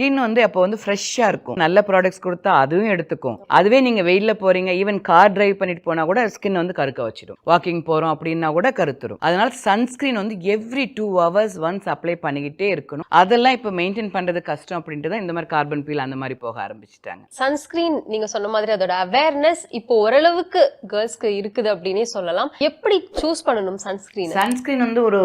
Skin வந்து அப்போ வந்து ஃப்ரெஷ்ஷா இருக்கும். நல்ல ப்ராடக்ட்ஸ் கொடுத்தா அதுவும் எடுத்துக்கும். அதுவே நீங்க வெயில்ல போறீங்க, ஈவன் கார் டிரைவ் பண்ணிட்டு போனா கூட ஸ்கின் வந்து கருக்க வச்சிடும். வாக்கிங் போறோம் அப்படின்னா கூட கருத்துரும். அதனால சன்ஸ்கிரீன் வந்து எவ்ரி 2 hours ஒன்ஸ் அப்ளை பண்ணிக்கிட்டே இருக்கணும். அதெல்லாம் இப்போ மெயின்டைன் பண்றது கஷ்டம் அப்படின்ட்டு தான் இந்த மாதிரி கார்பன் பீல் அந்த மாதிரி போக ஆரம்பிச்சிட்டாங்க. சன்ஸ்கிரீன் நீங்க சொன்ன மாதிரி அதோட அவேர்னஸ் இப்போ ஓரளவுக்கு கேர்ள்ஸ்க்கு இருக்குது அப்படின்னே சொல்லலாம். எப்படி சூஸ் பண்ணணும் சன்ஸ்கிரீன்? சன்ஸ்கிரீன் வந்து ஒரு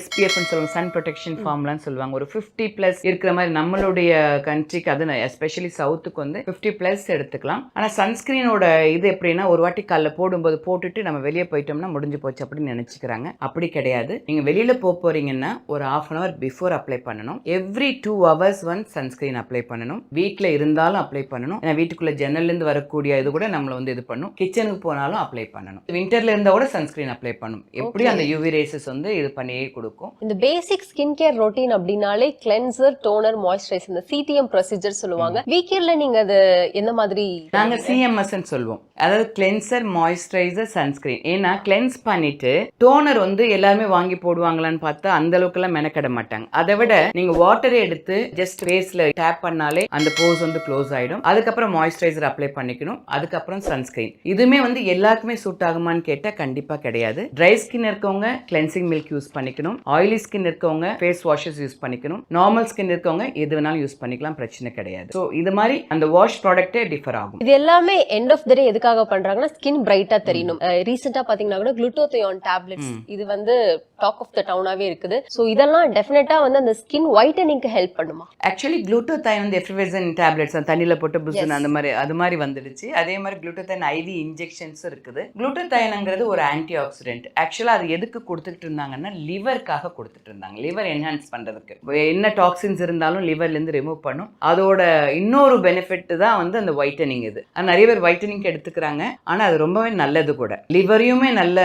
SPF சொல்லுவாங்க, சன் ப்ரொடெக்ஷன் ஃபார்ம்லான்னு சொல்லுவாங்க. ஒரு 50+ இருக்கிற மாதிரி நம்மளுடைய கண்ட்ரிக்கு, அது எஸ்பெஷலி சவுத்துக்கு வந்து 50+ எடுத்துக்கலாம். ஆனா சன்ஸ்கிரீனோட இது எப்படின்னா, ஒரு வாட்டி காலைல போடும்போது போட்டுட்டு நம்ம வெளியே போயிட்டோம்னா முடிஞ்சு போச்சு அப்படின்னு நினைச்சுக்கிறாங்க. அப்படி கிடையாது. நீங்க வெளியில போறீங்கன்னா ஒரு 1/2 hour பிஃபோர் அப்ளை பண்ணணும். Every 2 hours once sunscreen apply பண்ணணும். வீட்ல இருந்தாலும் அப்ளை பண்ணணும். ஏன்னா வீட்டுக்குள்ள ஜன்னல்ல இருந்து வரக்கூடிய இது கூட நம்மள வந்து இது பண்ணும். கிச்சனுக்கு போனாலும் அப்ளை பண்ணணும். விண்டர்ல இருந்தா கூட சன்ஸ்கிரீன் அப்ளை பண்ணணும். எப்படி அந்த UV ரேசஸ் வந்து இது பண்ணியே கொடுக்கும். இந்த பேசிக் ஸ்கின் கேர் ரொட்டீன் அப்படினாலே கிளென்சர், டோனர், மாய்ஸ்சரைசர், இந்த CTM ப்ரொசீஜர் சொல்லுவாங்க. வீக்கெண்ட்ல நீங்க அது எந்த மாதிரி? நாங்க CMS ன்னு சொல்லுவோம். அதாவது கிளென்சர், மாய்ஸ்சரைசர், சன்ஸ்கிரீன். ஏன்னா கிளென்ஸ் பண்ணிட்டு டோனர் வந்து எல்லாருமே வாங்கி போடுவாங்களான்னு பார்த்தா அந்த அளவுக்கு எல்லாம் மெனக்கெட மாட்டாங்க. அதை விட நீங்க வாட்டரை எடுத்து ஜஸ்ட் ஃபேஸ்ல டேப் பண்ணாலே அந்த போர்ஸ் வந்து க்ளோஸ் ஆயிடும். அதுக்கப்புறம் மாய்ஸ்சரைசர் அப்ளை பண்ணிக்கணும். அதுக்கப்புறம் சன்ஸ்கிரீன். இதுமே வந்து எல்லாருக்குமே சூட் ஆகுமான்னு கேட்டா கண்டிப்பா கிடையாது. ட்ரை ஸ்கின் இருக்கவங்க கிளென்சிங் மில்க் யூஸ் பண்ணிக்கணும். ஆயிலி ஸ்கின் இருக்கவங்க ஃபேஸ் வாஷஸ் யூஸ் பண்ணிக்கணும். நார்மல் ஸ்கின் இருக்கவங்க எது வேணாலும் யூஸ் பண்ணிக்கலாம், பிரச்சனை கிடையாது. ஸோ இது மாதிரி அந்த வாஷ் ப்ராடக்டே டிஃபர் ஆகும். இது எல்லாமே எண்ட் ஆஃப் த டே எதுக்காக பண்றாங்கன்னா ஸ்கின் பிரைட்டா தெரியணும். ரீசெண்டா பாத்தீங்கன்னா கூட குளுட்டோதயோன் டேப்லெட்ஸ் இது வந்து டாக் ஆஃப் த டவுனாவே இருக்குது. சோ இதெல்லாம் டெஃபினட்டா வந்து அந்த ஸ்கின் ஒயிட்டனிங்க்கு ஹெல்ப் பண்ணுமா? ஆக்சுவலி குளுட்டோதைன் வந்து எஃபர்வெசன் டேப்லெட்ஸ் தண்ணியில போட்டு புஸ்ஸுன்னு அந்த மாதிரி அது மாதிரி வந்துடுச்சு. அதே மாதிரி குளுட்டோதைன் IV இன்ஜெக்ஷன்ஸ் இருக்குது. குளுட்டோதைன்ங்கிறது ஒரு ஆன்டி ஆக்சிடென்ட். ஆக்சுவலா அது எதுக்கு கொடுத்துட்டு இருந்தாங்கன்னா லிவருக்காக கொடுத்துட்டு இருந்தாங்க. லிவர் என்ஹான்ஸ் பண்றதுக்கு. என்ன டாக்ஸின்ஸ் இருந்தாலும் லிவர்ல இருந்து ரிமூவ் பண்ணும். அதோட இன்னொரு பெனிஃபிட் தான் வந்து அந்த ஒயிட்டனிங். இது நிறைய பேர் ஒயிட்டனிங் எடுத்துக்கிறாங்க. ஆனா அது ரொம்பவே நல்லது கூட. லிவரையுமே நல்ல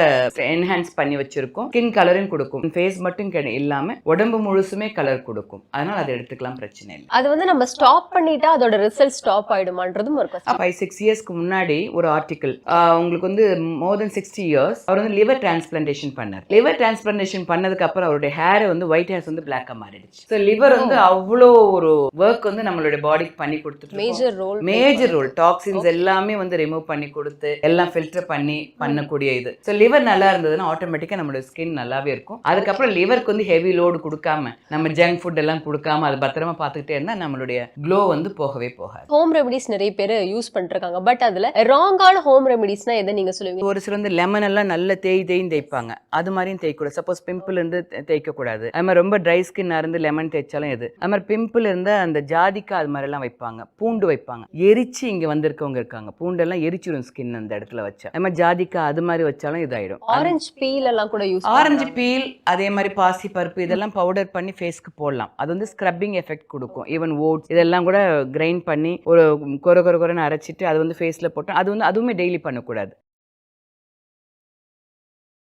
என்ஹான்ஸ் பண்ணி வச்சிருக்கும். ஸ்கின் கலரும் கொடுக்கும். ஃபேஸ் மட்டும் இல்லாம உடம்பு முழுசுமே கலர் கொடுக்கும். அதனால அதை எடுத்துக்கலாம், பிரச்சனை இல்லை. அது வந்து நம்ம ஸ்டாப் பண்ணிட்டா அதோட ரிசல்ட் ஸ்டாப் ஆயிடுமான்றதும் ஒரு question. 5-6 இயர்ஸ்க்கு முன்னாடி ஒரு ஆர்டிகல், உங்களுக்கு வந்து மோர் தென் 60 இயர்ஸ் அவர் வந்து லிவர் டிரான்ஸ்பிளான்டேஷன் பண்ணார். லிவர் டிரான்ஸ்பிளான்டேஷன் பண்ணதுக்கு அப்புறம் அவருடைய ஹேர் வந்து ஒயிட் ஹேர்ஸ் வந்து பிளாக்கா மாறிடுச்சு. ஸோ லிவர் வந்து அவ்வளோ ஒரு ஒர்க் வந்து நம்மளுடைய பாடிக்கு பண்ணி கொடுத்துட்டு மேஜர் ரோல் டாக்ஸின்ஸ் எல்லாமே வந்து ரிமூவ் பண்ணி கொடுத்து எல்லாம் ஃபில்டர் பண்ணி பண்ணக்கூடிய இது. ஸோ லிவர் நல்லா இருந்ததுன்னா ஆட்டோமேட்டிக்கா நம்மளோட ஸ்கின் நல்லாவே இருக்கும். அதுக்கப்புறம் லிவருக்கு வந்து ஹெவி லோடு கொடுக்காம நம்ம ஜங்க் ஃபுட் எல்லாம் கொடுக்காம அது பத்திரமா பார்த்துக்கிட்டே இருந்தா நம்மளுடைய க்ளோ வந்து போகவே போகாது. ஹோம் ரெமெடிஸ் நிறைய பேர் யூஸ் பண்ணிருக்காங்க. பட் அதுல ராங்கான ஹோம் ரெமெடிஸ்னா எதை நீங்க சொல்லுவீங்க? ஒரு சில வந்து லெமன் எல்லாம் நல்ல தேய்ன்னு தேய்ப்பாங்க. அது மாதிரியும் தேய்க்கூடாது. சப்போஸ் பிம்பிள் இருந்து தேய்க்க கூடாது. அது மாதிரி ரொம்ப ட்ரை ஸ்கின்னா இருந்து லெமன் தேய்ச்சாலும் எது. அது மாதிரி பிம்பிள் இருந்தா அந்த ஜாதிக்காய் அது மாதிரி எல்லாம் வைப்பாங்க. பூண்டு வைப்பாங்க. எரிச்சு இங்க வந்திருக்கவங்க இருக்காங்க. பூண்டெல்லாம் எரிச்சிடும் ஸ்கின் அந்த இடத்துல வச்சா. அது மாதிரி ஜாதிக்காய் அது மாதிரி வச்சாலும் இதாயிடும். ஆரஞ்சு பீல் எல்லாம் கூட யூஸ் ஆரஞ்சு பீல், அதே மாதிரி பாசி பருப்பு இதெல்லாம் பவுடர் பண்ணி ஃபேஸ்க்கு போடலாம். அது வந்து ஸ்க்ரப்பிங் எஃபெக்ட் கொடுக்கும். ஈவன் ஓட்ஸ் இதெல்லாம் கூட கிரைண்ட் பண்ணி ஒரு கொரன்னு அரைச்சிட்டு அது வந்து ஃபேஸ்ல போட்டோம். அது வந்து அதுவுமே டெய்லி பண்ணக்கூடாது.